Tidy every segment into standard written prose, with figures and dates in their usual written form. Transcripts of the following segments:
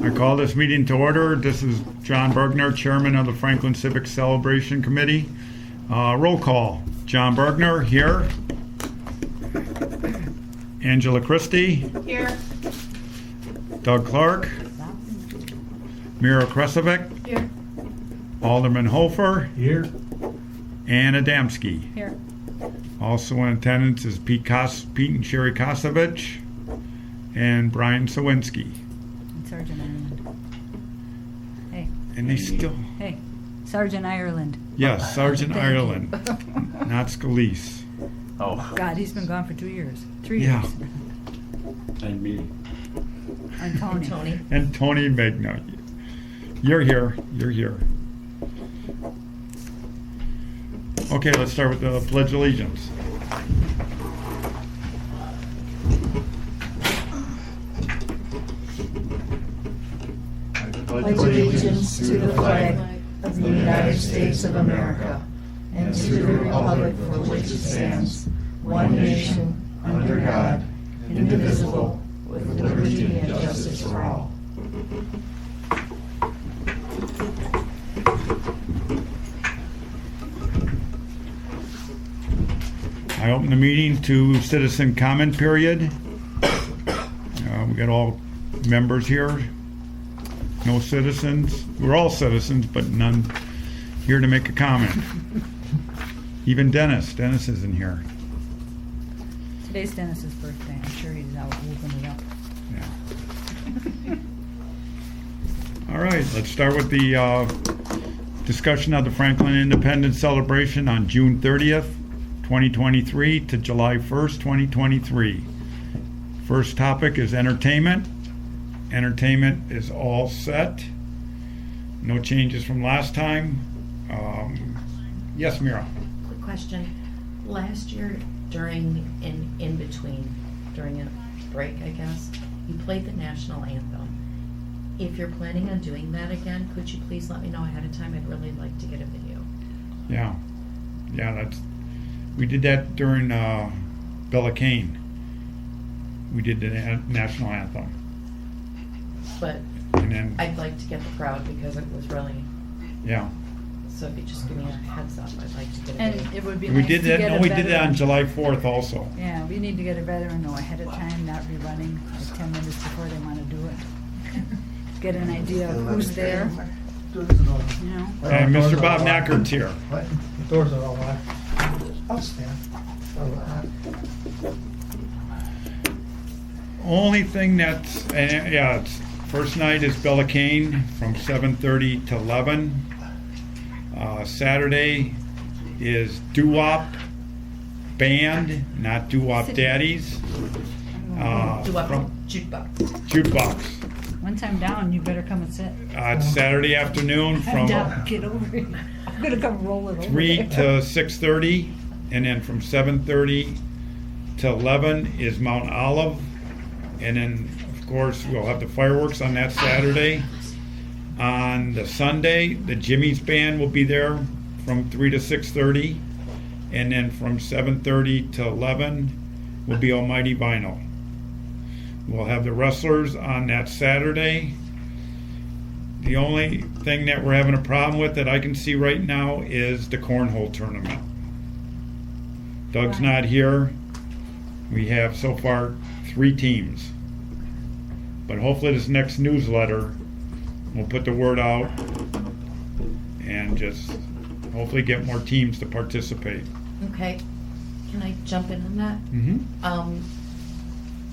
I call this meeting to order. This is John Bergner, Chairman of the Franklin Civic Celebration Committee. Roll call. John Bergner, here. Angela Christie. Here. Doug Clark. Mira Kresovic. Here. Alderman Hofer. Here. Ann Adamski. Here. Also in attendance is Pete and Sherry Kosovich and Brian Sawinski. And Sergeant Ireland. Hey. And they still... Hey. Sergeant Ireland. Yes, Sergeant Thank Ireland, not Scalise. Oh. God, he's been gone for 2 years. 3 Yeah. years. And me. And Tony. Tony. And Tony Magna. You're here. You're here. Okay, let's start with the Pledge of Allegiance. Pledge allegiance to the flag of the United States of America and to the republic for which it stands, one nation, under God, indivisible, with liberty and justice for all. I open the meeting to citizen comment period. We got all members here. No citizens. We're all citizens, but none here to make a comment. Even Dennis. Dennis isn't here. Today's Dennis's birthday. I'm sure he's out whooping it up. Yeah. All right, let's start with the discussion of the Franklin Independence Celebration on June 30th, 2023 to July 1st, 2023. First topic is entertainment. Entertainment is all set. No changes from last time. Yes, Mira. Quick question. Last year, during in between, during a break, I guess, you played the national anthem. If you're planning on doing that again, could you please let me know ahead of time? I'd really like to get a video. Yeah. Yeah, we did that during Bella Kane. We did the national anthem. But And then, I'd like to get the crowd because it was really, yeah. so if you just give me a heads up, I'd like to get a And video. it would be We nice did to that, get no, a we did that on veteran. July 4th also. Yeah, we need to get a veteran know ahead of time, not rerunning like 10 minutes before they want to do it. Get an idea of who's there, you know. And Mr. Bob Knackert's here. What? The doors are all locked. I'll stand. Only thing that's, yeah, it's, first night is Bella Kane from 7:30 to 11. Saturday is doo-wop band, not doo-wop daddies. Do up From jukebox. Jukebox. Once I'm down, you better come and sit. It's Saturday afternoon I'm from down, get over it. I'm gonna come roll it over 3 there. to 6:30, and then from 7:30 to 11 is Mount Olive, and then of course we'll have the fireworks on that Saturday. On the Sunday, the Jimmy's band will be there from 3 to 6:30, and then from 7:30 to 11 will be Almighty Vinyl. We'll have the wrestlers on that Saturday. The only thing that we're having a problem with that I can see right now is the cornhole tournament. Doug's not here. We have so far 3 teams. But hopefully this next newsletter will put the word out and just hopefully get more teams to participate. Okay, can I jump in on that? Mm-hmm.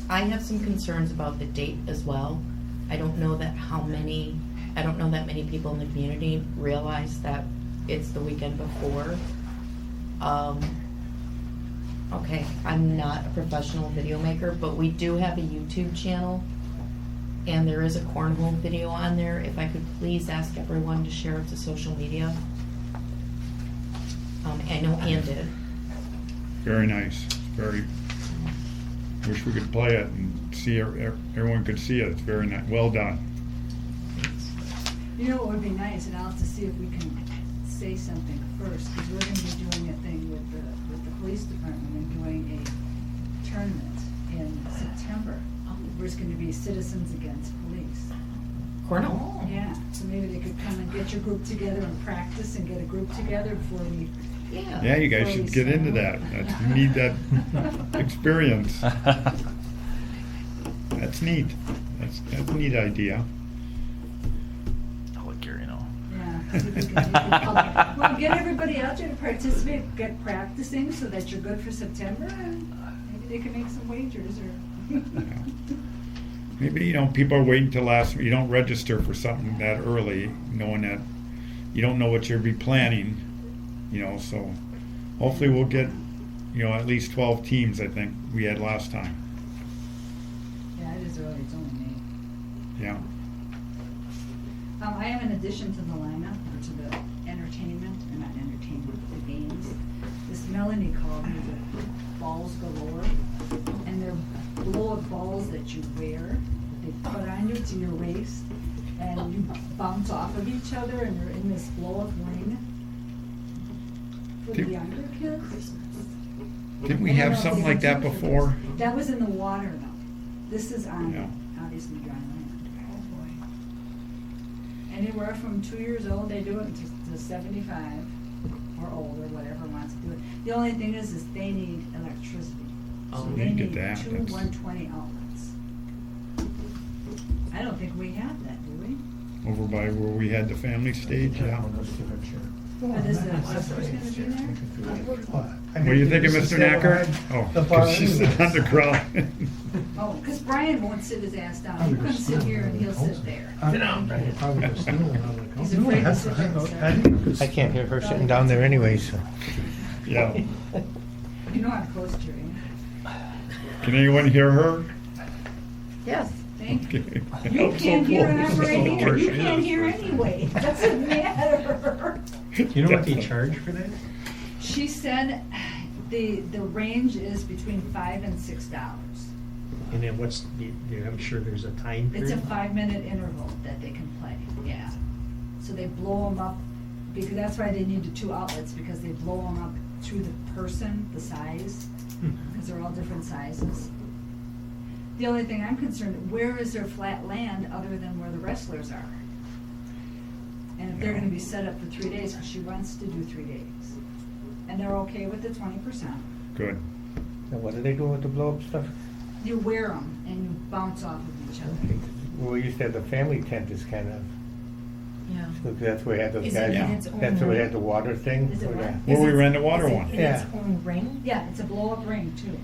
I have some concerns about the date as well. I don't know that many people in the community realize that it's the weekend before. Okay, I'm not a professional video maker, but we do have a YouTube channel, and there is a cornhole video on there. If I could please ask everyone to share it to social media. I know Ann did. Very nice. Very. Wish we could play it and see everyone could see it. It's very nice. Well done. You know what would be nice, and I'll have to see if we can say something first, because we're going to be doing a thing with the police department and doing a tournament in September. Where it's going to be citizens against police. Cornell. Yeah, so maybe they could come and get your group together and practice and get a group together before we. Yeah, you guys should get into that. You need that experience. That's neat. That's a neat idea. I'll let Gary know. Yeah. see if we can make it public. Well, get everybody out there to participate, get practicing so that you're good for September, and maybe they can make some wagers or. Maybe, people are waiting till last, you don't register for something that early, knowing that you don't know what you'll be planning, so hopefully we'll get, at least 12 teams, I think we had last time. Yeah, it is early, it's only May. Yeah. I have an addition to the lineup, or to the entertainment, or not entertainment, the games. This Melanie called me the balls galore, and they're blow-up balls that you wear, they put on you to your waist, and you bounce off of each other, and you're in this blow-up ring. For the younger kids. Didn't we I don't have know if something they like that do it for before? this. That was in the water though. This is on, Yeah. obviously, dry land. Oh boy. Anywhere from 2 years old, they do it to 75 or older, whatever wants to do it. The only thing is they need electricity. Oh, So we they didn't get need that. two That's- 120 outlets. I don't think we have that, do we? Over by where we had the family stage, yeah. But is the Wrestlers gonna be there? What do you thinking, Mr. Knacker? Oh, The bar 'cause she's anyways. on the ground. Oh, because Brian won't sit his ass down. He'll come sit here and he'll sit there. Sit down, Brian. Probably just doing it. I'm like, He's oh, no, afraid to that's sit fine. there, sir. I didn't- I can't hear her sitting down there anyway, so. Yeah. You know I'm close to you. Can anyone hear her? Yes. Thank you. Okay. You can't hear an I don't know operator. where You she can't is. hear anyway. Doesn't matter. Do you know what they charge for that? She said the range is between $5 and $6. And then I'm sure there's a time It's period? a 5-minute interval that they can play, yeah. So they blow them up, because that's why they need the 2 outlets, because they blow them up to the person, the size, because they're all different sizes. The only thing I'm concerned, where is there flat land other than where the wrestlers are? And if they're gonna be set up for 3 days, because she wants to do 3 days. And they're okay with the 20%. Good. Now, what are they doing with the blow-up stuff? You wear them and you bounce off of each other. Well, we used to have the family tent is kind of, Yeah. look, that's where we had those Is it guys. in its own That's where we ring? had the water thing. Is it where what? the- Where we Is it- ran the water is it one. in its Yeah. own ring? Yeah, it's a blow-up ring too.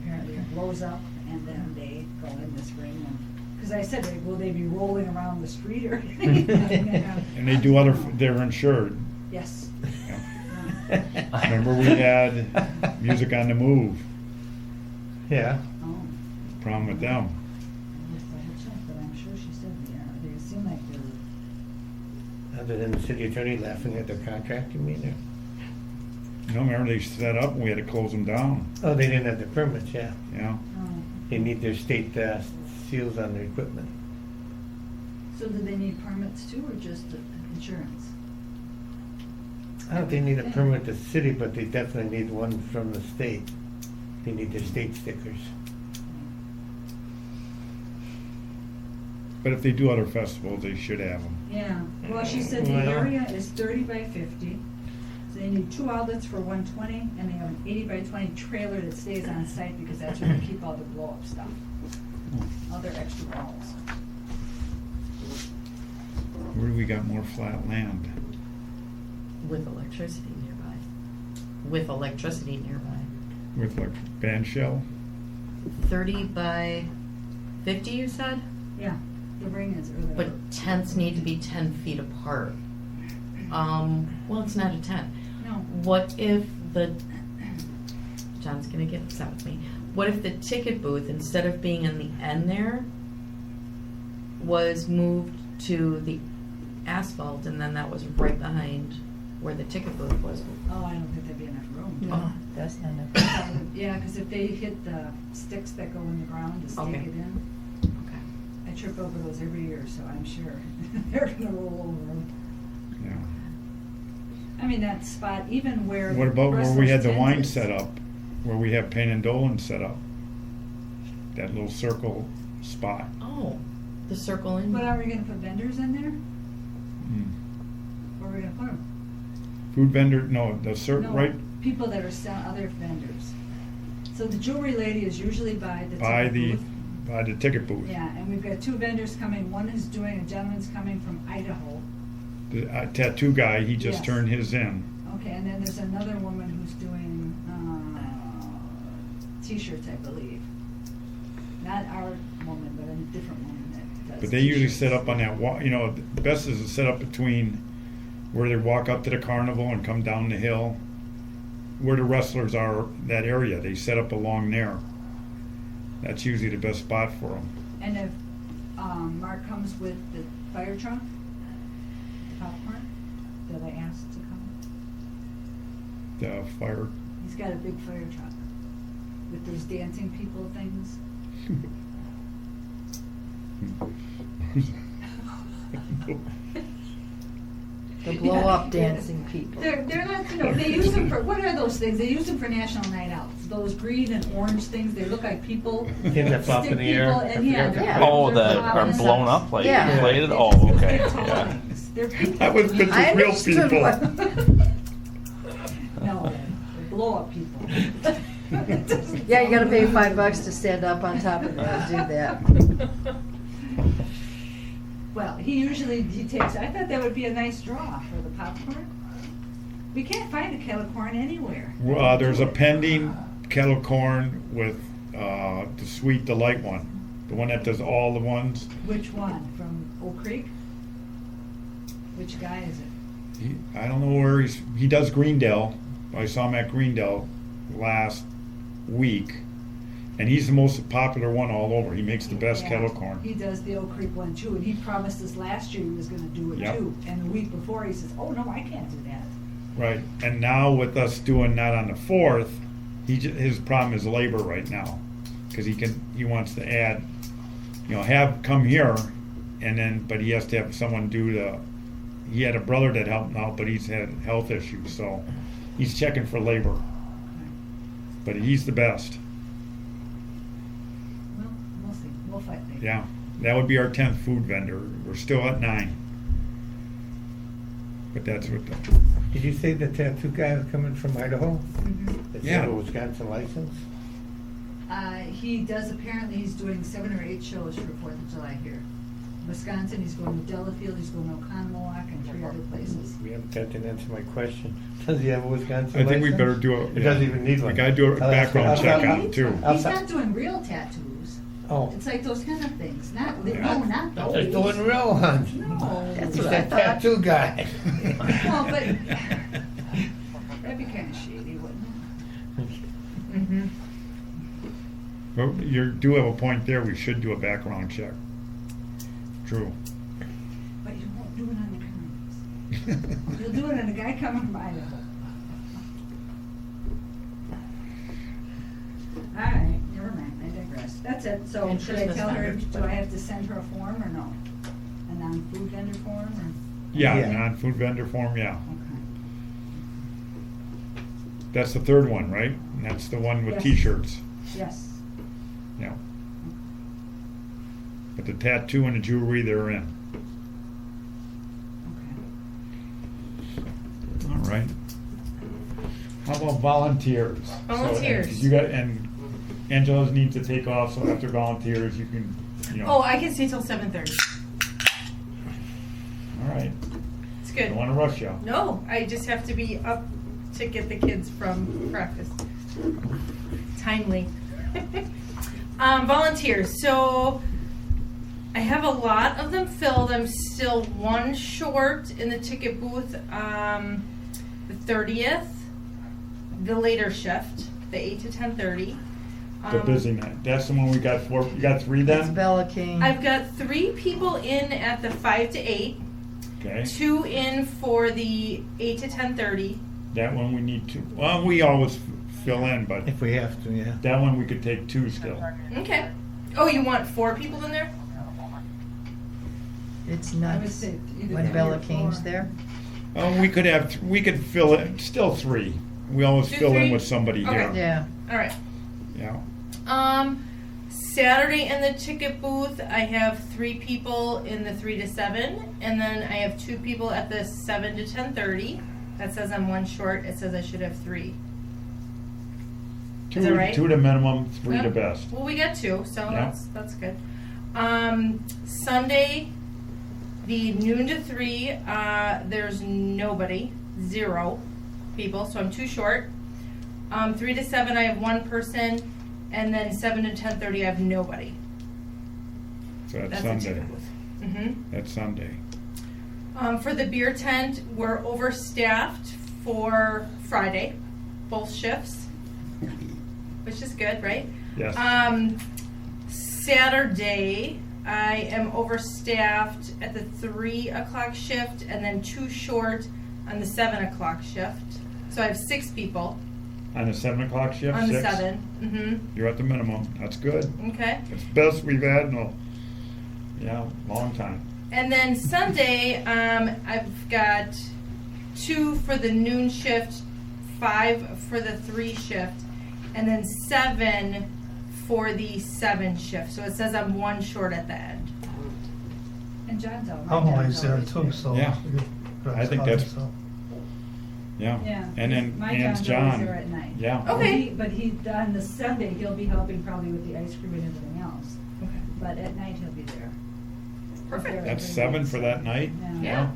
Apparently it blows up and then they go in this ring and, because I said, will they be rolling around the street or anything? And they do they're insured. Yes. Remember we had Music on the Move, Yeah. Oh, problem with them. I guess I had checked, but I'm sure she said, yeah, they seem like they're, Other than the city attorney laughing at their contract, you mean? No, remember they set up and we had to close them down, Oh, they didn't have the permits, yeah. yeah. oh. They need their state seals on their equipment. So do they need permits too or just insurance? I don't think they need a permit to the city, but they definitely need one from the state. They need their state stickers. But if they do other festivals, they should have them. Yeah, well, she said the Well- area is 30 by 50, so they need 2 outlets for 120, and they have an 80 by 20 trailer that stays on site because that's where they keep all the blow-up stuff, all their extra balls. Where do we got more flat land? With electricity nearby. With electricity nearby. With like band shell? 30 by 50, you said? Yeah, the ring is earlier. But tents need to be 10 feet apart. Well, it's not a tent. No, What if John's gonna get upset with me. What if the ticket booth, instead of being in the end there, was moved to the asphalt and then that was right behind where the ticket booth was? oh, I don't think there'd be enough room. Oh. That's not enough. Yeah, because if they hit the sticks that go in the ground to stake Okay. it in, Okay. I trip over those every year, so I'm sure they're gonna roll over them. Yeah. I mean, that spot, even where. What about where we had the Wrestler's wine tent is. set up, where we have Pain and Dolan set up? That little circle spot. Oh, The circle in. But are we gonna put vendors in there? Hmm. Where are we gonna put them? Food vendor, no, No, right people that are selling, other vendors. So the jewelry lady is usually by the by ticket the, booth. by the ticket booth. Yeah, and we've got two vendors coming. One is a gentleman's coming from Idaho. The tattoo guy, he just Yes. turned his in. Okay, and then there's another woman who's doing t-shirts, I believe. Not our woman, but a different woman that does. But they usually t-shirts. set up on that the best is to set up between where they walk up to the carnival and come down the hill. Where the wrestlers are, that area, they set up along there. That's usually the best spot for them. And if Mark comes with the fire truck, the popcorn, that I asked to come, The fire. he's got a big fire truck with those dancing people things. The blow-up dancing people. They're not, they use them for, what are those things? They use them for National Night Outs. Those green and orange things, they look like people. Things that flop in the air. Stick people, and yeah, they're- Yeah. Oh, they're that are popping blown stuff. up like Yeah. inflated? They're Oh, just okay. big tall Yeah. things. They're people. That was good I for real understood people. what- No, they're blow-up people. Yeah, you gotta pay $5 to stand up on top of it and do that. Well, he takes, I thought that would be a nice draw for the popcorn. We can't find a kettle corn anywhere. There's a pending kettle corn with the Sweet Delight one, the one that does all the ones. Which one? From Oak Creek? Which guy is it? I don't know where he does Greendale. I saw him at Greendale last week, and he's the most popular one all over. He makes the best Yeah, kettle corn. He does the Oak Creek one too, and he promised us last year he was gonna do it Yep. too. And the week before, he says, oh, no, I can't do that. Right, and now with us doing that on the 4th, his problem is labor right now, because he wants to add, have come here, and then but he has to have someone do he had a brother that helped him out, but he's had health issues, so he's checking for labor. But he's the best. Well, we'll see. We'll fight later. Yeah, that would be our 10th food vendor. We're still at 9. But that's what Did you say the tattoo guy was coming from Idaho? Mhm. Does he Yeah. have a Wisconsin license? He does, apparently he's doing 7 or 8 shows for 4th of July here. Wisconsin, he's going to Delafield, he's going to Oconomowoc, and 3 other places. That didn't answer my question. Does he have a Wisconsin license? I think we better do it. He doesn't even need one. We gotta do a I'll ask- background I'll- check I'll- on it too. I'll- He's not doing real tattoos. Oh. It's like those kind of things, not those. They're doing real ones. No. That's He's what I that thought. tattoo guy. Well, but that'd be kind of shady, wouldn't it? Mm-hmm. Well, you do have a point there. We should do a background check. True. But you won't do it on the Kerns. You'll do it on a guy coming from Idaho. All right, never mind, I digress. That's it. So And should I Christmas tell her, vendors. do I have to send her a form or no? A non-food vendor form or? Yeah, Yeah. non-food vendor form, yeah. Okay. That's the 3rd one, right? And that's the one with Yes. T-shirts. Yes. Yeah. But the tattoo and the jewelry, they're in. Okay. All right. How about volunteers? Volunteers. So, and you got, and Angela needs to take off, so after volunteers, you can, Oh, I can stay till 7:30. All right. It's good. Don't want to rush you. No, I just have to be up to get the kids from breakfast. Timely. Volunteers. So I have a lot of them filled. I'm still one short in the ticket booth. The 30th, the later shift, the 8 to 10:30. The busy night. That's the one we got 4. You got 3 That's then? Bella King. I've got 3 people in at the 5 to 8, Okay. 2 in for the 8 to 10:30. That one we need 2. Well, we always fill in, but If we have to, yeah. that one we could take 2 still. Okay. Oh, you want 4 people in there? It's I would nuts. say either When 3 Bella or King's 4. there. We could have. We could fill in still 3. We always Do fill in 3? with somebody Okay. here. Yeah. All right. Yeah. Saturday in the ticket booth, I have 3 people in the 3 to 7, and then I have 2 people at the 7 to 10:30. That says I'm 1 short. It says I should have 3. Is that right? 2 to minimum, 3 to Yeah. best. Well, we got 2, so Yeah. that's good. Sunday, the noon to 3, there's nobody, 0 people, so I'm 2 short. 3 to 7, I have 1 person, and then 7 to 10:30, I have nobody. So that's That's Sunday. the ticket booth. Mm-hmm. That's Sunday. For the beer tent, we're overstaffed for Friday, both shifts, which is good, right? Yes. Saturday, I am overstaffed at the 3 o'clock shift and then 2 short on the 7 o'clock shift. So I have 6 people On the 7 o'clock shift, on the 6? 7. Mm-hmm. You're at the minimum. That's good. Okay. It's the best we've had in a long time. And then Sunday, I've got 2 for the noon shift, 5 for the 3 shift, and then 7 for the 7 shift. So it says I'm 1 short at the end. And John's out. I'm always there too, so. Yeah. I think that's- so. Yeah. Yeah. And then my Ann's John's always John. there at night. Yeah. Okay. But he on the Sunday, he'll be helping probably with the ice cream and everything else. Okay. But at night, he'll be there. Perfect. That's 7 for that night? Yeah.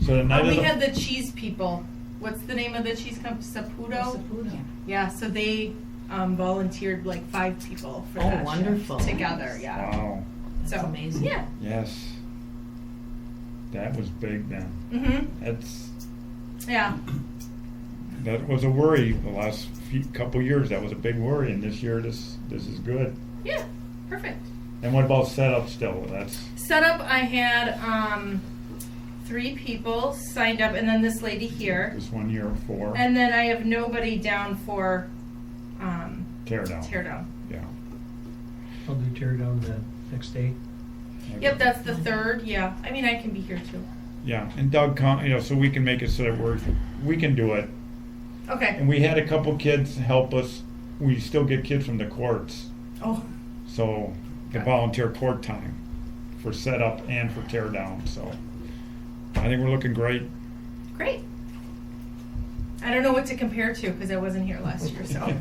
So the night We of the... had the cheese people. What's the name of the cheese company? Saputo? Saputo. Yeah, so they volunteered like 5 people for Oh, that shift wonderful. together. Yeah. Wow. That's So amazing. yeah. Yes. That was big then. Mhm. That's... Yeah. That was a worry the last couple years. That was a big worry, and this year this is good. Yeah. Perfect. And what about setup still? That's Setup. I had 3 people signed up, and then this lady here, this 1 year 4. and then I have nobody down for Tear down. tear down. Yeah. I'll do tear down the next day. Yep, that's the 3rd. Yeah. I mean, I can be here too. Yeah, and Doug, so we can make it so that we can do it. Okay. And we had a couple kids help us. We still get kids from the courts, Oh. so the Good. volunteer court time for setup and for tear down. So I think we're looking great. Great. I don't know what to compare to because I wasn't here last year, so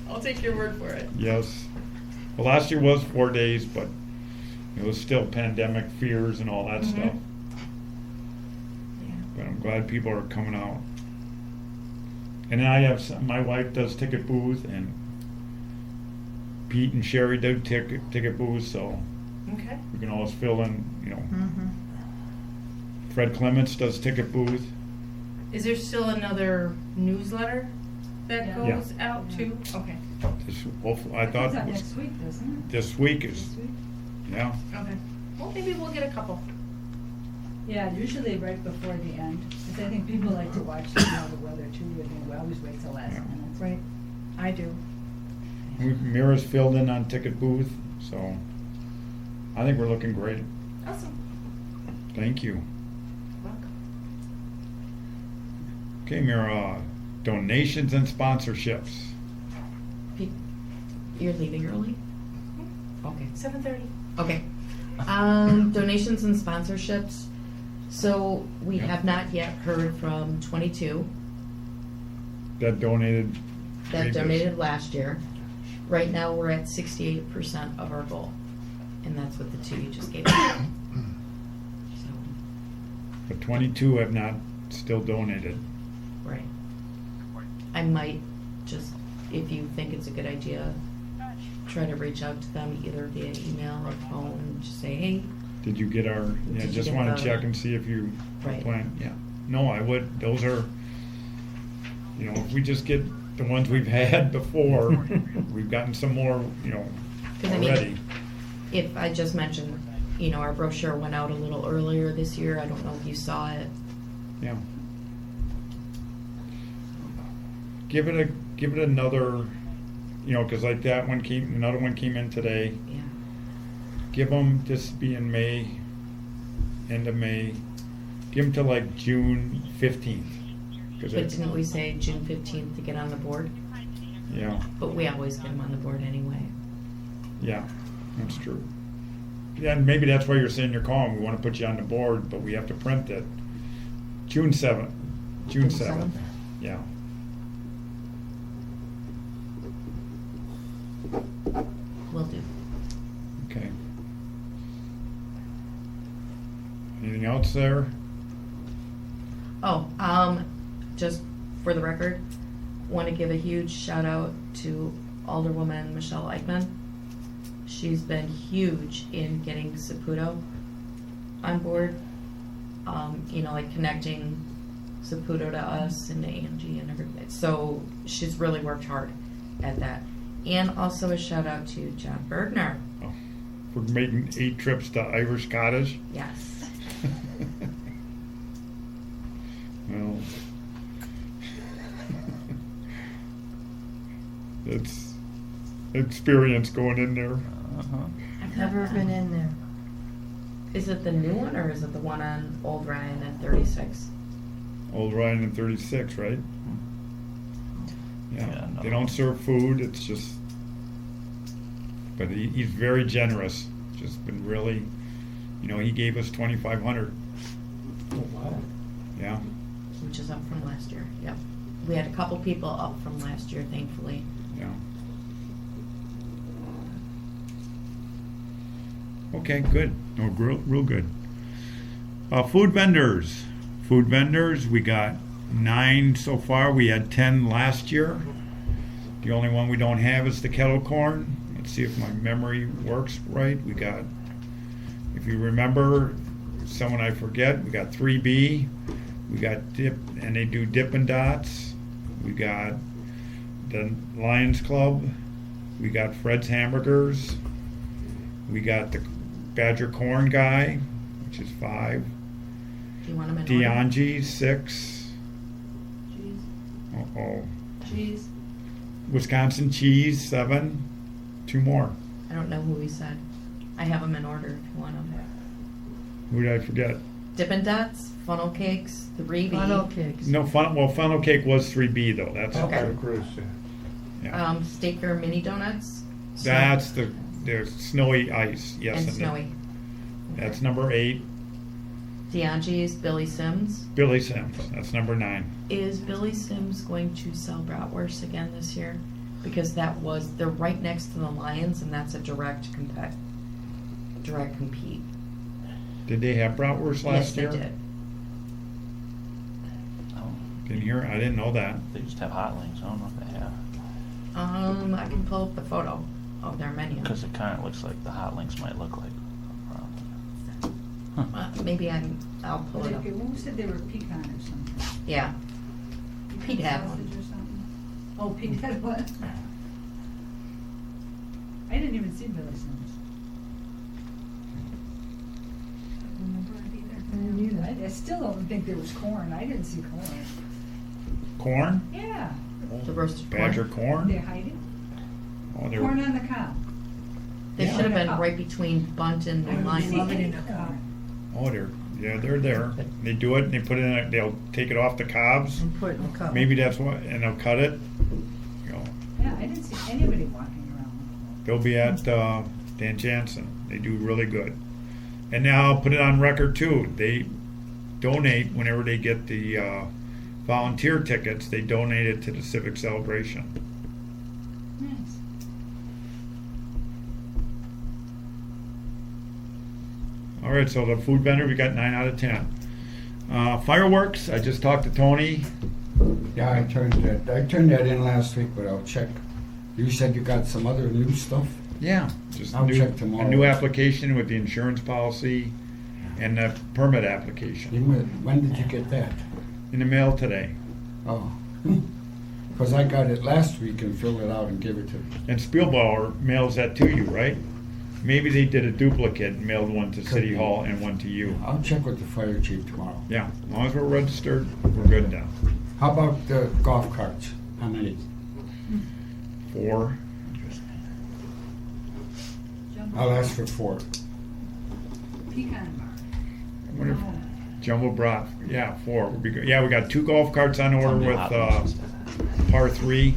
I'll take your word for it. Yes. Well, last year was 4 days, but it was still pandemic fears and all that Mhm. stuff. Yeah. But I'm glad people are coming out. And I have my wife does ticket booth, and Pete and Sherry do ticket booth, so Okay. we can always fill in. Mm-hmm. Fred Clements does ticket booth. Is there still another newsletter that Yeah. goes out too? Okay. I thought It's out it was next week, doesn't it? this week is This week? yeah. Okay. Well, maybe we'll get a couple. Yeah, usually right before the end, because I think people like to watch the weather too, and we always wait till last Yeah. minute. Right. I do. Mira's filled in on ticket booth, so I think we're looking great. Awesome. Thank you. Welcome. Okay, Mira, donations and sponsorships. Pete, you're leaving early? Okay. 7:30. Okay. Donations and sponsorships. So we Yeah. have not yet heard from 22 That donated. that previous. donated last year. Right now, we're at 68% of our goal, and that's with the 2 you just gave us. So, But 22 have not still donated. right. I might just, if you think it's a good idea, try to reach out to them either via email or phone and just say, hey, Did you get our, yeah, Did you just get want the- to check and see if you Right. plan, yeah. No, I would, those are, if we just get the ones we've had before, we've gotten some more, 'Cause I mean, already. if I just mentioned, our brochure went out a little earlier this year. I don't know if you saw it. Yeah. Give it another, because like that one another one came in today. Yeah. Give them, this be in May, end of May, give them to like June 15th. 'Cause But it's- didn't we say June 15th to get on the board? Yeah, But we always get them on the board anyway. Yeah, that's true. Yeah, and maybe that's why you're saying you're calling. We want to put you on the board, but we have to print it. June 7th. June 7th. Yeah. Will do. Okay. Anything else there? Oh, just for the record, want to give a huge shout out to Alderwoman Michelle Eichmann. She's been huge in getting Saputo on board. Like connecting Saputo to us and to Angie and everybody. So she's really worked hard at that. And also a shout out to John Bergner. Oh, for making 8 trips to Irish Cottage. Yes. Well, it's experience going in there. Uh-huh. I've never been in there. Is it the new one or is it the one on Old Ryan at 36? Old Ryan and 36, right? Yeah. Yeah, no. They don't serve food. It's just, but he's very generous. Just been really, he gave us 2,500. Oh, wow. Yeah. Which is up from last year. Yep. We had a couple people up from last year, thankfully. Yeah. Okay, good. No, real good. Food vendors. Food vendors, we got 9 so far. We had 10 last year. The only one we don't have is the kettle corn. Let's see if my memory works right. We got, if you remember, someone I forget, we got 3B. We got dip, and they do Dippin' Dots. We got the Lions Club. We got Fred's Hamburgers. We got the Badger Corn guy, which is 5. Do you want them in order? Diangi, 6. Cheese, Uh-oh. cheese. Wisconsin Cheese, 7. 2 more. I don't know who he said. I have them in order if you want them. Who did I forget? Dippin' Dots, Funnel Cakes, 3B. Funnel cakes. No, funnel cake was 3B though. That's Okay. Chris, yeah. yeah. Staker Mini Donuts. That's the snowy ice. Yes, And the- Snowy. That's number 8. Diangi's Billy Sims. Billy Sims. That's number 9. Is Billy Sims going to sell bratwurst again this year? Because they're right next to the Lions, and that's a direct compete. Did they have bratwurst last year? Yes, they did. Oh, Didn't hear. I didn't know that. they just have hot links. I don't know if they have. I can pull up the photo of their menu. Because it kind of looks like the hot links might look like. Maybe I'll pull it up. Who said they were pecan or something? Yeah. Pete had Sausage one. or something? Oh, Pete had one? I didn't even see Billy Sims. I don't remember it either. I didn't either. I still don't think there was corn. I didn't see corn. Corn? Yeah, The roasted Badger corn. they're corn? hiding. Oh, they're Corn on the cob. They Yeah. should have been right between Bunt and I Lions. love it in a corn. they're there. They do it and they put it in. They'll take it off the cobs. And put it in the cup. Maybe that's what, and they'll cut it. Yeah, I didn't see anybody walking around with They'll be at Dan Jansen. They do really good. And now I'll put it on record too. They donate whenever they get the volunteer tickets. They donate it to the Civic Celebration. corn. Nice. All right, so the food vendor, we got 9 out of 10. Fireworks, I just talked to Tony. Yeah, I turned that in last week, but I'll check. You said you got some other new stuff? Yeah. Just I'll check tomorrow. a new application with the insurance policy and the permit application When did you get that? in the mail today. Oh, because I got it last week and filled it out and gave it to. And Spielbauer mails that to you, right? Maybe they did a duplicate and mailed one to City be. Hall and one to you. I'll check with the fire chief tomorrow. Yeah, as long as we're registered, we're good now. How about the golf carts? How many? 4. Jumbo I'll ask for 4. Pecan bar. I wonder if Jumbo brought, 4 would be good. Yeah, we got 2 golf carts on order Some new with hot links instead. par 3,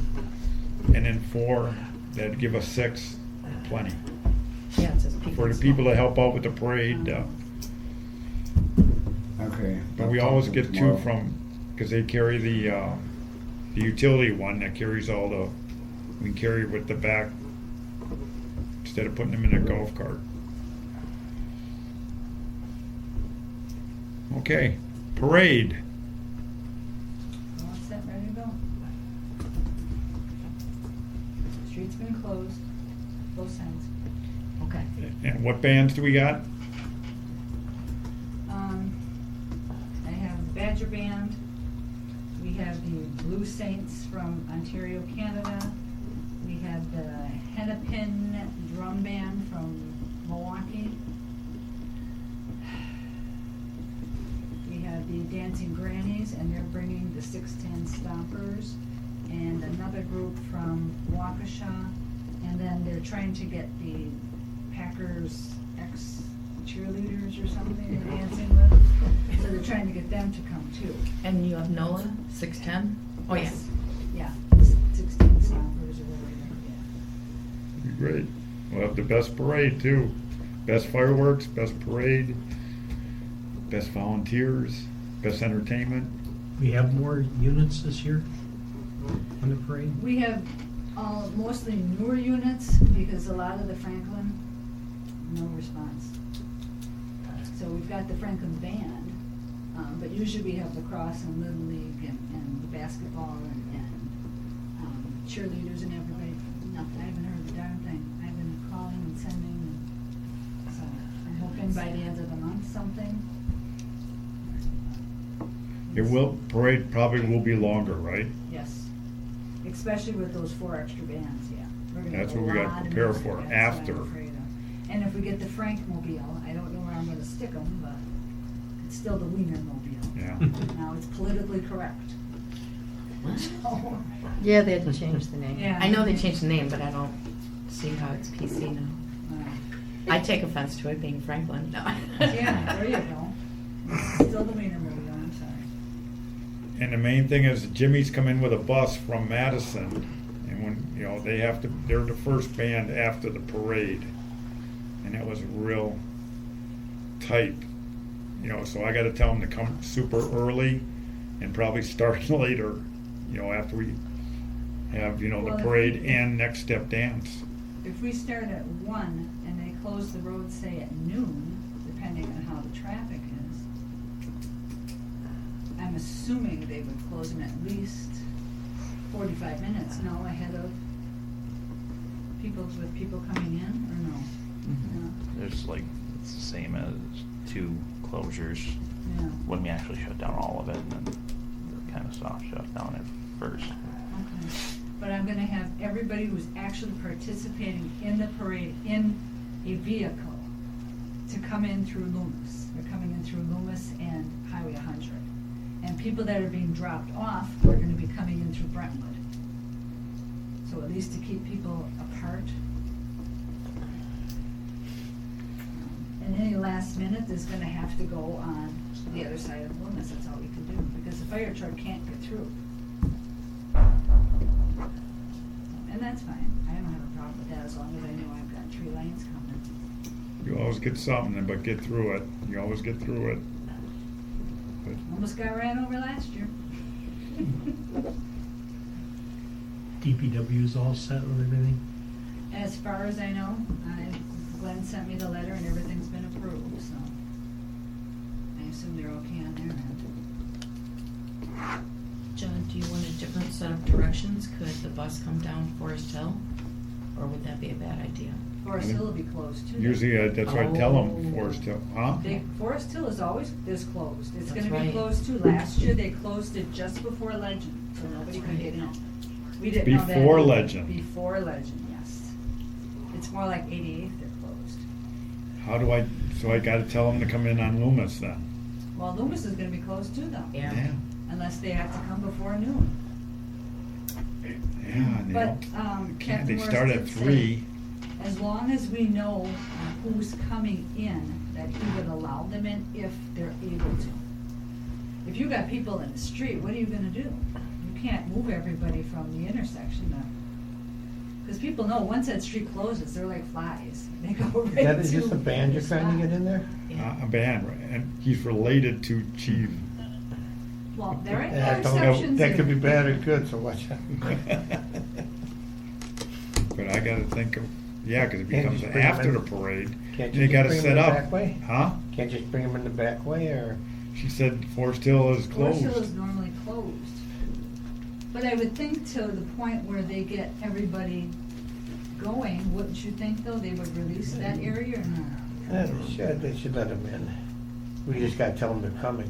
and then 4 that'd give us 6. Plenty. for the people to help out with the parade. Okay. But we I'll always talk to get them two tomorrow. from, because they carry the utility one that carries all the, we can carry it with the back instead of putting them in a golf cart. Okay, parade. All set, ready to go. Street's been closed, both sides. Okay. And what bands do we got? I have Badger Band, we have the Blue Saints from Ontario, Canada, we have the Hennepin Drum Band from Milwaukee. We have the Dancing Grannies, and they're bringing the 610 Stompers, and another group from Waukesha, and then they're trying to get the Packers ex-cheerleaders or something they're dancing with, so they're trying to get them to come too. And you have NOLA, 610? Oh, yeah. Yes. Yeah, 16 Stompers or whatever, yeah. Great. We'll have the best parade too. Best fireworks, best parade, best volunteers, best entertainment. We have more units this year on the parade? We have mostly newer units, because a lot of the Franklin, no response. So we've got the Franklin band, but usually we have lacrosse and Little League and the basketball and cheerleaders and everybody. Nothing, I haven't heard a darn thing. I've been calling and sending, and so I'm hoping by the end of the month something. It will, parade probably will be longer, right? Yes, especially with those 4 extra bands, yeah. We're gonna That's have a what we gotta lot of prepare music, for that's what after. I'm afraid of. And if we get the Frankmobile, I don't know where I'm gonna stick them, but it's still the Wienermobile. Yeah. Now, it's politically correct. So, Yeah, they had to change the name. yeah. I know they changed the name, but I don't see how it's PC now. I take offense to it being Franklin. No. Yeah, there you go. It's still the Wienermobile, I'm sorry. And the main thing is Jimmy's come in with a bus from Madison, and when, you know, they're the first band after the parade. And it was real tight, you know, so I gotta tell them to come super early and probably start later, you know, after we have, you know, Well, the if parade we- and next step dance. If we start at 1 and they close the road, say at noon, depending on how the traffic is, I'm assuming they would close them at least 45 minutes, no, ahead of people coming in, or no? Mm-hmm. There's like, it's the same as 2 closures Yeah, when we actually shut down all of it, and then kind of soft shut down at first. okay. But I'm gonna have everybody who's actually participating in the parade in a vehicle to come in through Loomis. They're coming in through Loomis and Highway 100. And people that are being dropped off are gonna be coming in through Brentwood. So at least to keep people apart. And any last minute is gonna have to go on the other side of Loomis, that's all we can do, because the fire truck can't get through. And that's fine, I don't have a problem with that, as long as I know I've got 3 lanes coming. You always get something, but get through it. You always get through it. But Almost got ran over last year. DPW's all set with everything? As far as I know, Glenn sent me the letter and everything's been approved, so I assume they're okay on their end. John, do you want a different set of directions? Could the bus come down Forest Hill? Or would that be a bad idea? Forest Hill will be closed too. usually that's what I tell them, Oh. Forest Hill, huh? Forest Hill is always closed. It's That's gonna be right. closed too. Last year, they closed it just before Legend, so nobody could get in. We didn't know that. Before Legend. Before Legend, yes. It's more like 88th they're closed. How do I, so I gotta tell them to come in on Loomis then? Well, Loomis is gonna be closed too though. Yeah. Unless they have to come before noon. Yeah, and they But, don't, they Captain start Morris at did say, 3. as long as we know who's coming in, that he would allow them in if they're able to. If you got people in the street, what are you gonna do? You can't move everybody from the intersection Because people know, once that street closes, they're like flies. They go right Is that, is to this a band you're trying to get in there? A band, right, and he's related to Chief. Well, there ain't no Yeah, don't know, exceptions that could be here. bad or good, so watch out. But I gotta think of, yeah, cause it Can't becomes just bring 'em after in- the parade. Can't They you gotta just set bring them in the up. back way? Huh? Can't just bring them in the back way, or? She said Forest Hill is Forest Hill is closed. normally closed. But I would think to the point where they get everybody going, wouldn't you think though, they would release that area or not? They should let them in. We just gotta tell them they're coming.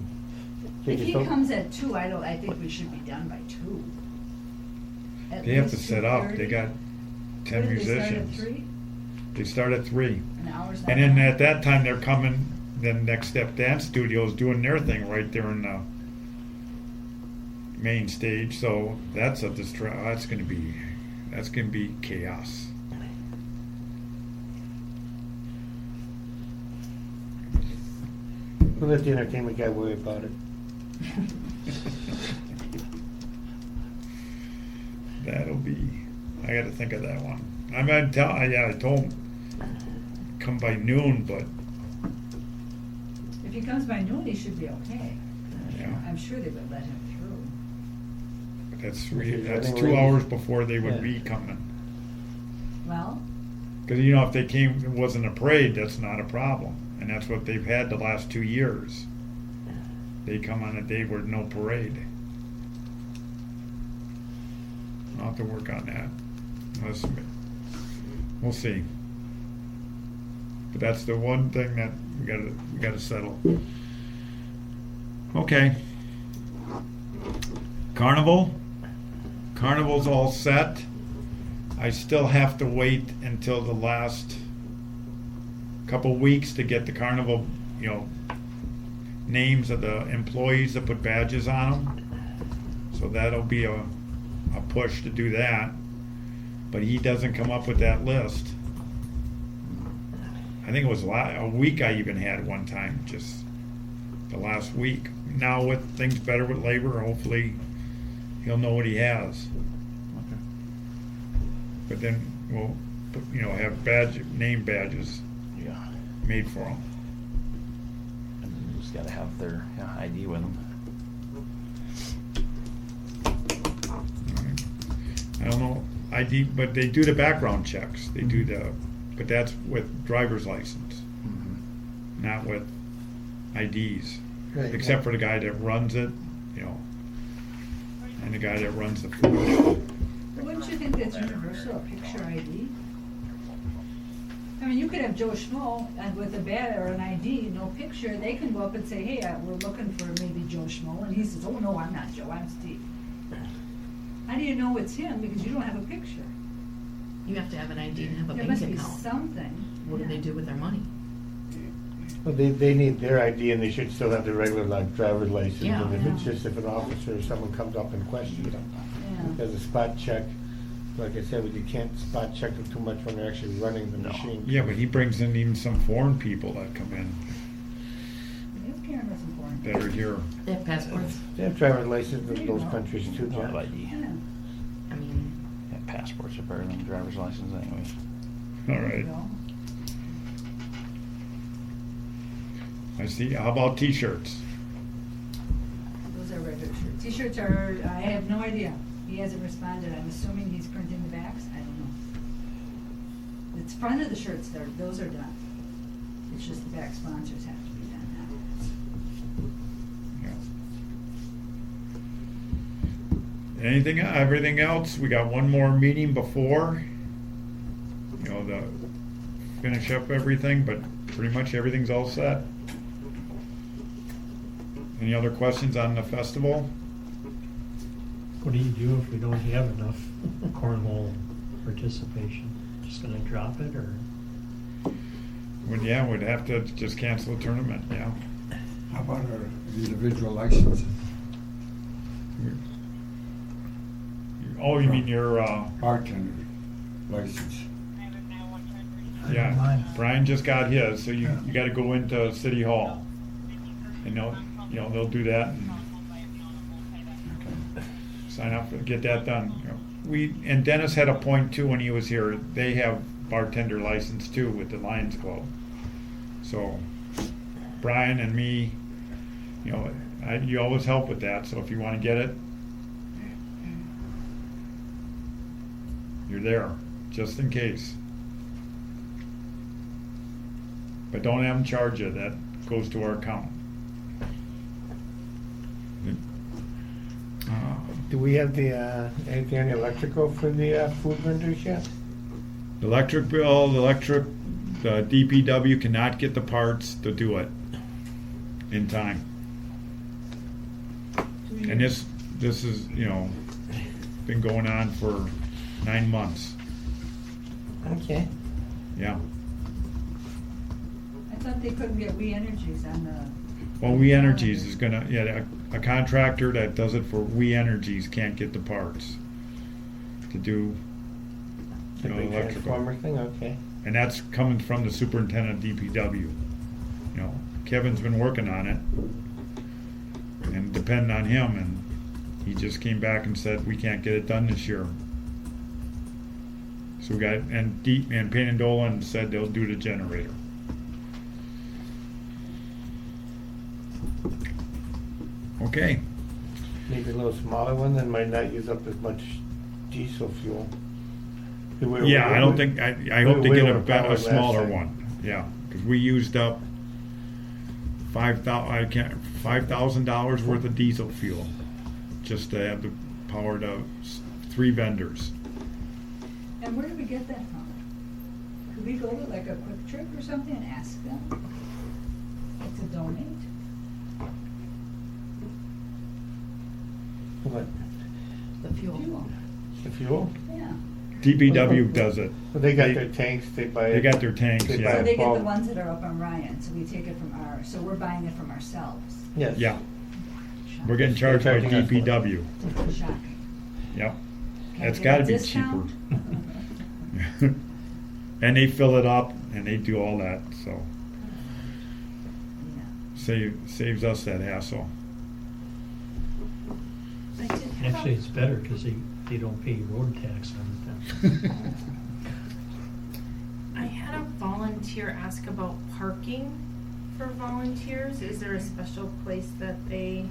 They If just he don't- comes at 2, I think we should be done by 2. At They have to least set up, they 2:30. got 10 What did they start at musicians. 3? They start at 3. An hour's not And then enough. at that time, they're coming, then Next Step Dance Studios doing their thing right there in the main stage, so that's that's gonna be chaos. We'll let the entertainment guy worry about it. That'll be, I gotta think of that one. I told him, come by noon, but, If he comes by noon, he should be okay. yeah, I'm sure they would let him through. that's Because that's running 2 late. hours before they would Yeah. be coming. Well, Cause you know, if they came, it wasn't a parade, that's not a problem, and that's what they've had the last 2 years. They come on a day where no parade. I'll have to work on that. We'll see. But that's the one thing that we gotta settle. Okay. Carnival's all set. I still have to wait until the last couple weeks to get the carnival, names of the employees that put badges on them. So that'll be a push to do that. But he doesn't come up with that list. I think it was a week I even had one time, just the last week. Now with things better with labor, hopefully he'll know what he has. Okay. But then we'll, have name badges Yeah. made for them. And you just gotta have their ID with them. I don't know, ID, but they do the background checks. They do but that's with driver's license, Mm-hmm. not with IDs. Right, Except yeah. for the guy that runs it, and the guy that runs the food. but wouldn't you think that's universal, a picture ID? I mean, you could have Joe Schmo and with a badge or an ID, no picture, they can go up and say, hey, we're looking for maybe Joe Schmo, and he says, oh, no, I'm not Joe, I'm Steve. How do you know it's him, because you don't have a picture? You have to have an ID and have a There bank must be account. something. What do they do with their money? Well, they need their ID, and they should still have their regular, driver's license. Yeah. And if it's just if an officer or someone comes up and questions them. Yeah. There's a spot check. Like I said, you can't spot check them too much when they're actually running the No. machine. Yeah, but he brings in even some foreign people that come in His camera's important. that are here. They have passports. They have driver's license in those countries too, Don't have John. ID. Yeah. I mean, Yeah, passports are better than driver's license anyways. All There you right. go. I see. How about T-shirts? Those are regular shirts. T-shirts are, I have no idea. He hasn't responded. I'm assuming he's printing the backs. I don't know. It's front of the shirts, those are done. It's just the back sponsors have to be done now. Yeah. Everything else? We got one more meeting before, the finish up everything, but pretty much everything's all set. Any other questions on the festival? What do you do if we don't have enough cornhole participation? Just gonna drop it, or? We'd have to just cancel the tournament, yeah. How about our individual licenses? Oh, you mean your, Bartender license. yeah, Brian just got his, so you gotta go into City Hall. And they'll do that and sign up, get that done. and Dennis had a point too when he was here. They have bartender license too with the Lions Club. So Brian and me, you always help with that. So if you want to get it, you're there, just in case. But don't have them charge you. That goes to our account. Do we have the, anything on the electrical for the food vendors yet? The electric bill, the DPW cannot get the parts to do it in time. And this is, been going on for 9 months. Okay. Yeah. I thought they couldn't get We Energies on the. Well, We Energies is gonna, a contractor that does it for We Energies can't get the parts to do, The big transformer thing, okay. and that's coming from the superintendent of DPW. Kevin's been working on it and depending on him, and he just came back and said we can't get it done this year. So we got, and Payne and Dolan said they'll do the generator. Okay. Maybe a little smaller one that might not use up as much diesel fuel. Yeah, I don't think, I hope they we get were powered a last smaller time. one, yeah, because we used up $5,000 worth of diesel fuel just to have the power to 3 vendors. And where do we get that from? Could we go to like a Quick Trip or something and ask them to donate? What, The fuel. Fuel, the fuel? yeah. DPW does it. Well, they got their tanks, they buy it. They got their tanks, They buy yeah. So it they get the bulk. ones that are up on Ryan, so we take it from ours, so we're buying it from ourselves. Yes. Yeah, we're getting charged by They're charging us for it. DPW, Shocking. yep. Can I That's get a gotta be discount? cheaper. And they fill it up and they do all that, so Yeah. saves us that hassle. I did- how Actually, about- it's better because they don't pay road tax on it then. I had a volunteer ask about parking for volunteers. Is there a special place that they,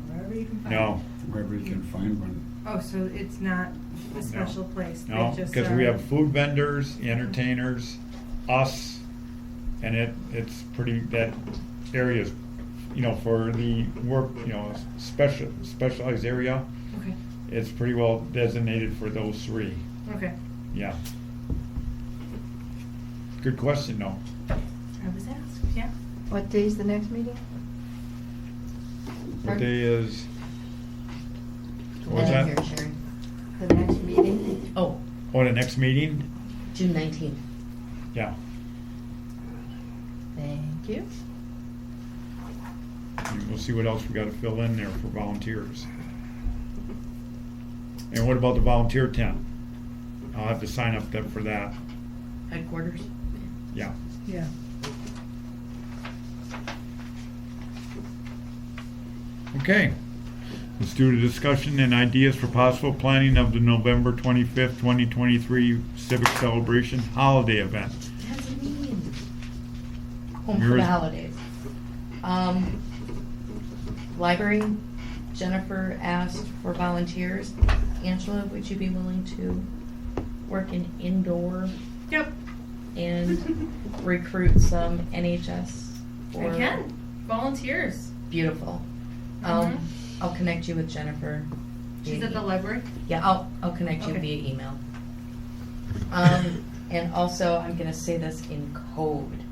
Wherever you can find it. No, Wherever you can find one. oh, so it's not a special place? They no, just because we are- have food vendors, entertainers, us, and it's pretty, that area's, for the work, specialized area, Okay, it's pretty well designated for those 3, okay. yeah. Good question, though. I was asked, yeah. What day's the next meeting? What day is, I what's didn't that? hear Sherry. The next meeting? Oh, Oh, the next meeting? June 19th. Yeah. Thank you. We'll see what else we gotta fill in there for volunteers. And what about the volunteer tent? I'll have to sign up for that, Headquarters. yeah. Yeah. Okay, let's do the discussion and ideas for possible planning of the November 25th, 2023 Civic Celebration Holiday Event. Doesn't mean. Home for Yours- the holidays. Library, Jennifer asked for volunteers. Angela, would you be willing to work in indoor Yep, and recruit some NHS? I for- can. Volunteers. Beautiful. Mhm. I'll connect you with Jennifer. She's via at the library. Yeah, I'll connect you Okay. via email. And also, I'm gonna say this in code.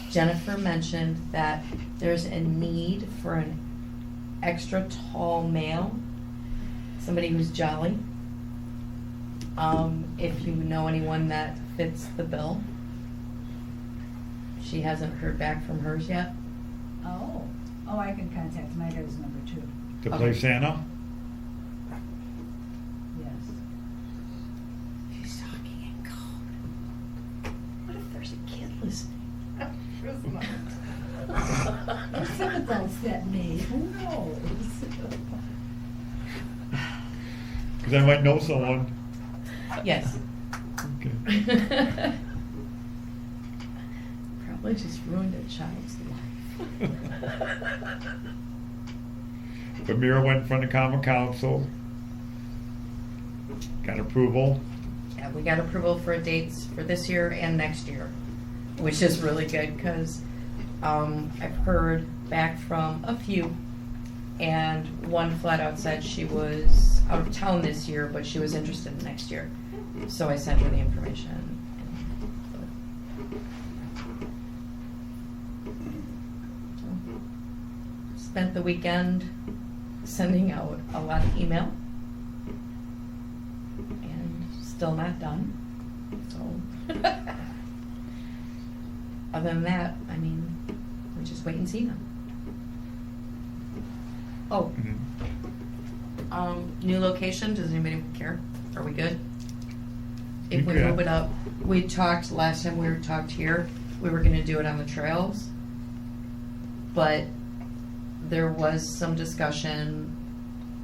Jennifer mentioned that there's a need for an extra tall male, somebody who's jolly. If you know anyone that fits the bill. She hasn't heard back from hers yet. Oh, I can contact my guy's number too, To play Okay. Santa? yes. She's talking in code. What if there's a kid listening? There's some adults that may, who knows? Because I might know someone. Yes. Okay. Probably just ruined a child's life. The mirror went in front of common council. Got approval. Yeah, we got approval for dates for this year and next year, which is really good because I've heard back from a few, and one flat out said she was out of town this year, but she was interested in next year. So I sent her the information. Spent the weekend sending out a lot of email, and still not done. So, other than that, I mean, we just wait and see now. Oh, new location. Does anybody care? Are we good? If we Good. move it up, we talked last time we talked here. We were going to do it on the trails, but there was some discussion,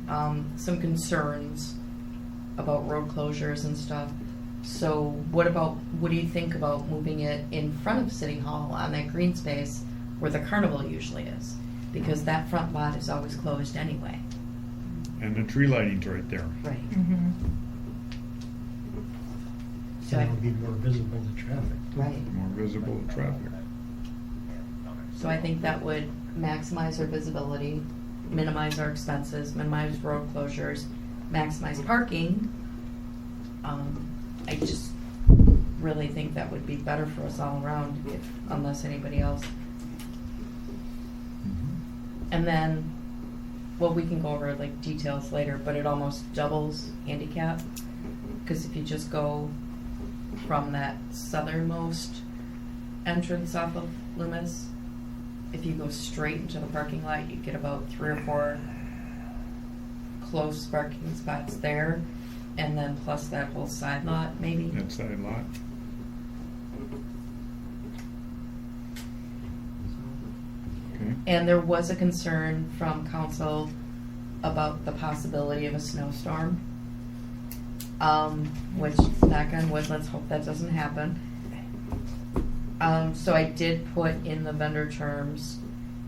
some concerns about road closures and stuff. So what do you think about moving it in front of City Hall on that green space where the carnival usually is? Because that front lot is always closed anyway. And the tree lighting's right there. Right. Mhm. So And I, it would be more visible to traffic. right. More visible to traffic. So I think that would maximize our visibility, minimize our expenses, minimize road closures, maximize parking. I just really think that would be better for us all around, unless anybody else. And then, well, we can go over like details later, but it almost doubles handicap. Because if you just go from that southernmost entrance off of Loomis, if you go straight into the parking lot, you get about 3 or 4 close parking spots there, and then plus that whole side lot, maybe. That side lot. Okay. And there was a concern from council about the possibility of a snowstorm, which, knock on wood, let's hope that doesn't happen. So I did put in the vendor terms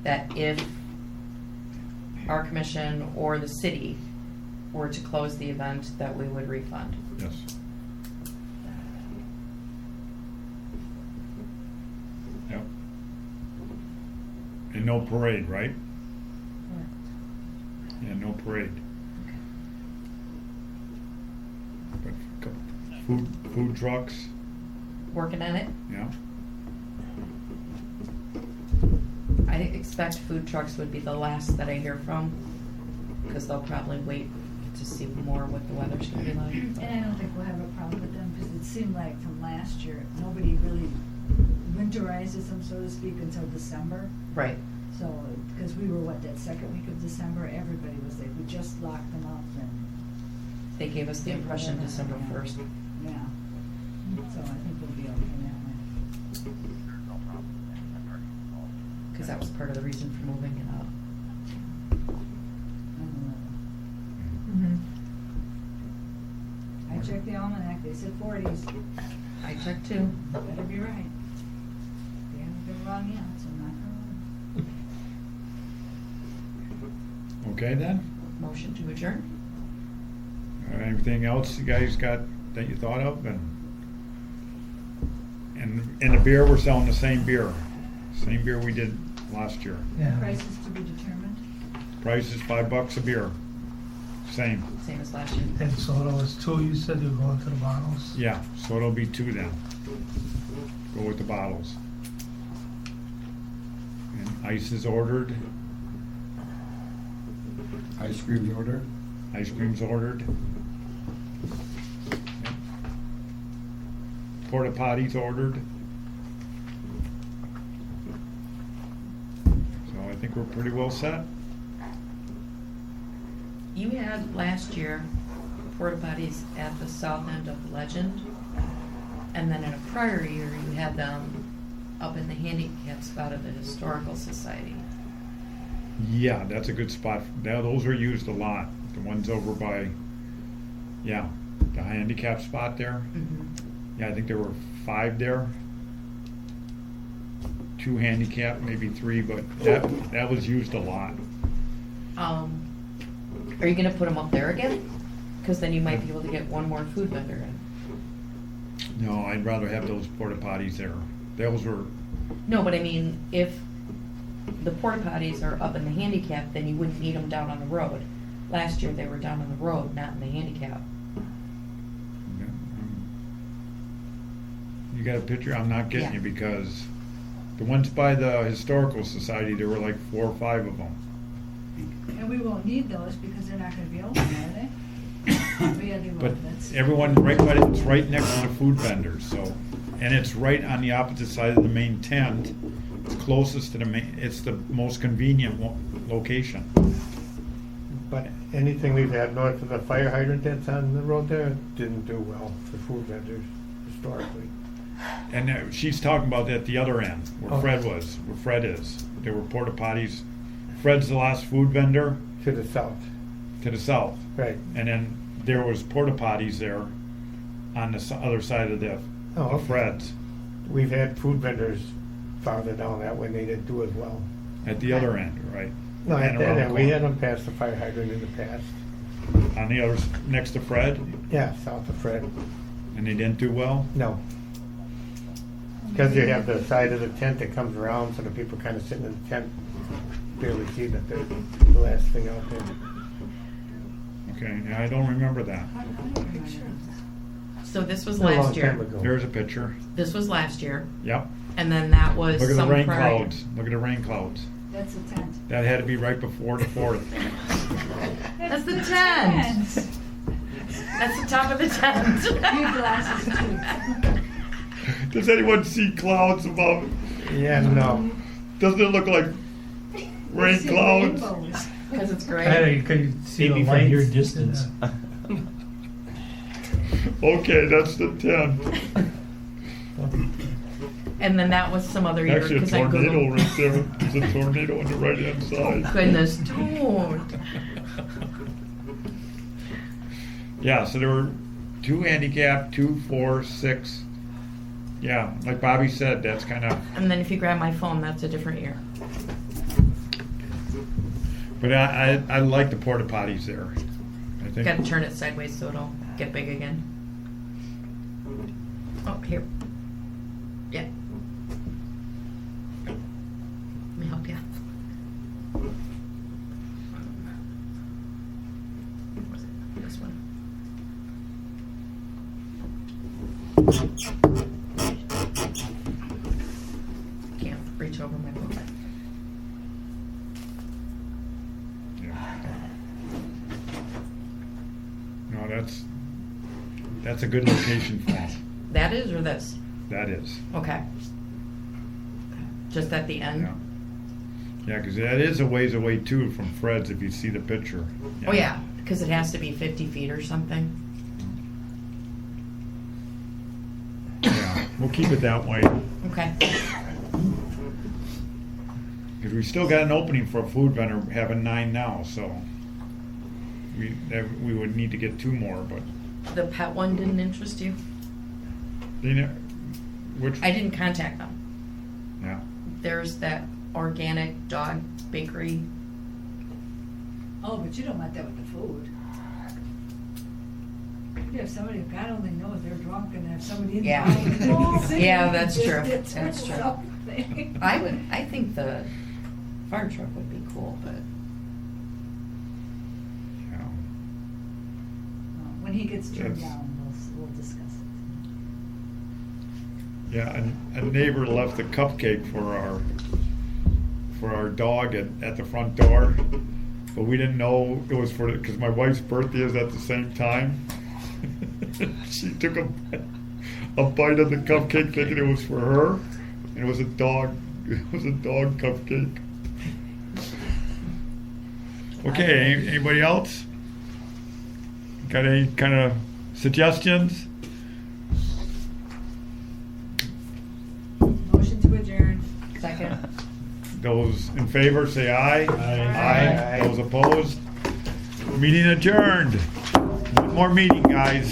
that if our commission or the city were to close the event, that we would refund. Yes. Yep. And no parade, right? Yeah, no parade. But food trucks, Working on it. yeah. I expect food trucks would be the last that I hear from, because they'll probably wait to see more what the weather's gonna be like. And I don't think we'll have a problem with them, because it seemed like from last year, nobody really winterizes them, so to speak, until December. Right. So, because we were, that second week of December, everybody was like, we just locked them up, and, They gave us the impression December 1st. yeah. So I think we'll be okay that way. Because that was part of the reason for moving it up. Mhm. I checked the almanac, they said 40s. I checked too. Better be right. They haven't been wrong yet, so I'm not gonna. Okay then? Motion to adjourn? Anything else you guys got that you thought of? And in the beer, we're selling the same beer. Same beer we did last year. Yeah. Prices to be determined. Price is $5 a beer. Same. Same as last year. And soda was 2, you said you're going to the bottles? Yeah, so it'll be 2 then. Go with the bottles. And ice is ordered. Ice cream's ordered. Ice cream's ordered. Porta potties ordered. So I think we're pretty well set. You had last year porta potties at the south end of Legend, and then in a prior year you had them up in the handicap spot of the Historical Society. Yeah, that's a good spot. Now those are used a lot. The ones over by, yeah. the handicap spot there. Mhm. Yeah, I think there were 5 there. 2 handicap, maybe 3, but that was used a lot. Are you gonna put them up there again? Cause then you might be able to get one more food vendor in. No, I'd rather have those porta potties there. Those were, No, but I mean, if the porta potties are up in the handicap, then you wouldn't need them down on the road. Last year, they were down on the road, not in the handicap. you got a picture? I'm not getting Yeah. you because the ones by the Historical Society, there were like 4 or 5 of them. And we won't need those because they're not gonna be open, are they? Yeah, they But won't, that's. everyone, it's right next to the food vendors, so, and it's right on the opposite side of the main tent. It's closest to the main, it's the most convenient location. But anything we've had north of the fire hydrant that's on the road there didn't do well for food vendors historically. And she's talking about at the other end, where Oh. Fred was, where Fred is. There were porta potties. Fred's the last food vendor To the south, to the south. right. And then there was porta potties there on the other side of the Oh, of okay. Fred's, We've had food vendors farther down that way, and they didn't do as well. at the other end, right? No, at And that around the end, we corner. had them past the fire hydrant in the past. On the other, next to Fred, Yeah, south of Fred. and they didn't do well? No. Because you have the side of the tent that comes around, so the people kind of sitting in the tent barely see that they're the last thing out there. Okay, yeah, I don't remember that. So this was A long last year. time ago. There's a picture. This was last year, Yep. and then that was Look at the some rain prior. clouds. Look at the rain clouds. That's a tent. That had to be right before the 4th. That's the tent. That's the top of the tent. Your glasses too. Does anyone see clouds above? Yeah, no. Doesn't it look like rain See clouds? rainbows. Because it's I great. could see Maybe the from lights. your distance. Okay, that's the 10. And then that was some other year. Actually, a 'cause I tornado Googled- right there. There's a tornado on the right hand side. Goodness, don't. Yeah, so there were 2 handicap, 2, 4, 6. Yeah, like Bobby said, that's kind of. And then if you grab my phone, that's a different year. But I like the porta potties there. I think. Got to turn it sideways so it'll get big again. Oh, here. Yeah. Let me help you. Was it this one? Can't reach over my book. Yeah. No, that's a good location for them. That is or this? That is. Okay. Just at the end? Yeah. Yeah, because that is a ways away too from Fred's if you see the picture. Oh, yeah, because it has to be 50 feet or something. Yeah, we'll keep it that way. Okay. Because we still got an opening for a food vendor having 9 now, so we would need to get 2 more, but The pet one didn't interest you? they ne- which I didn't contact them. yeah. There's that organic dog bakery. Oh, but you don't want that with the food. You have somebody, God only knows, they're drunk and have somebody in the Yeah. audience. Yeah, that's true. Biscuits or That's true. something. I think the fire truck would be cool, but Yeah. When he gets turned Yes. down, we'll discuss it. Yeah, a neighbor left a cupcake for our dog at the front door, but we didn't know it was for because my wife's birthday is at the same time. She took a bite of the cupcake thinking it was for her, and it was a dog. It was a dog cupcake. Okay, anybody else? Got any kind of suggestions? Motion to adjourn. second. Those in favor, say aye. Aye. Those opposed? Meeting adjourned. One more meeting, guys.